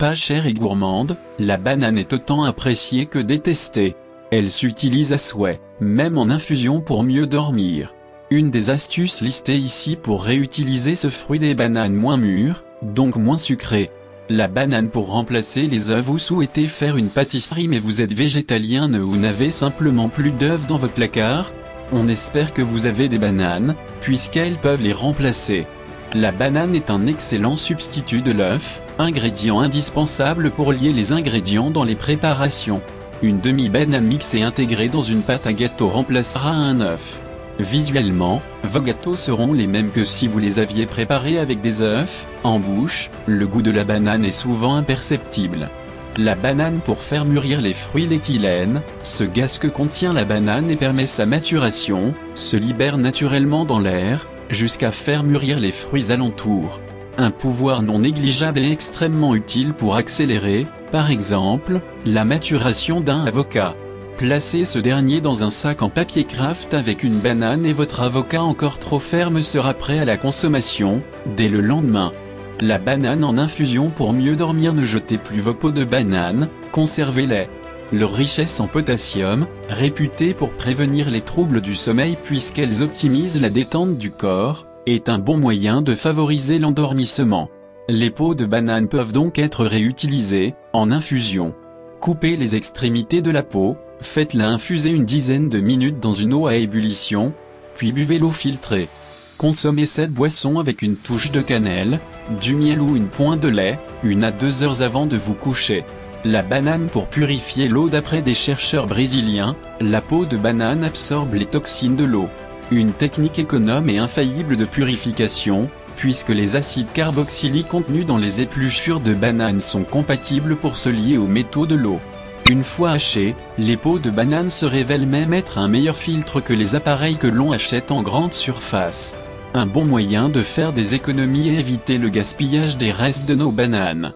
Pas chère et gourmande, la banane est autant appréciée que détestée. Elle s'utilise à souhait, même en infusion pour mieux dormir. Une des astuces listées ici pour réutiliser ce fruit des bananes moins mûres, donc moins sucrées. La banane pour remplacer les œufs. Vous souhaitez faire une pâtisserie mais vous êtes végétalien ou n'avez simplement plus d'œufs dans votre placard? On espère que vous avez des bananes, puisqu'elles peuvent les remplacer. La banane est un excellent substitut de l'œuf, ingrédient indispensable pour lier les ingrédients dans les préparations. Une demi-banane mixée intégrée dans une pâte à gâteau remplacera un œuf. Visuellement, vos gâteaux seront les mêmes que si vous les aviez préparés avec des œufs. En bouche, le goût de la banane est souvent imperceptible. La banane pour faire mûrir les fruits. L'éthylène, ce gaz que contient la banane et permet sa maturation, se libère naturellement dans l'air, jusqu'à faire mûrir les fruits alentours. Un pouvoir non négligeable et extrêmement utile pour accélérer, par exemple, la maturation d'un avocat. Placez ce dernier dans un sac en papier craft avec une banane et votre avocat encore trop ferme sera prêt à la consommation, dès le lendemain. La banane en infusion pour mieux dormir. Ne jetez plus vos peaux de banane, conservez-les. Leur richesse en potassium, réputée pour prévenir les troubles du sommeil puisqu'elles optimisent la détente du corps, est un bon moyen de favoriser l'endormissement. Les peaux de banane peuvent donc être réutilisées, en infusion. Coupez les extrémités de la peau, faites-la infuser une dizaine de minutes dans une eau à ébullition, puis buvez l'eau filtrée. Consommez cette boisson avec une touche de cannelle, du miel ou une pointe de lait, 1 à 2 heures avant de vous coucher. La banane pour purifier l'eau. D'après des chercheurs brésiliens, la peau de banane absorbe les toxines de l'eau. Une technique économe et infaillible de purification, puisque les acides carboxyliques contenus dans les épluchures de banane sont compatibles pour se lier aux métaux de l'eau. Une fois hachées, les peaux de banane se révèlent même être un meilleur filtre que les appareils que l'on achète en grande surface. Un bon moyen de faire des économies et éviter le gaspillage des restes de nos bananes.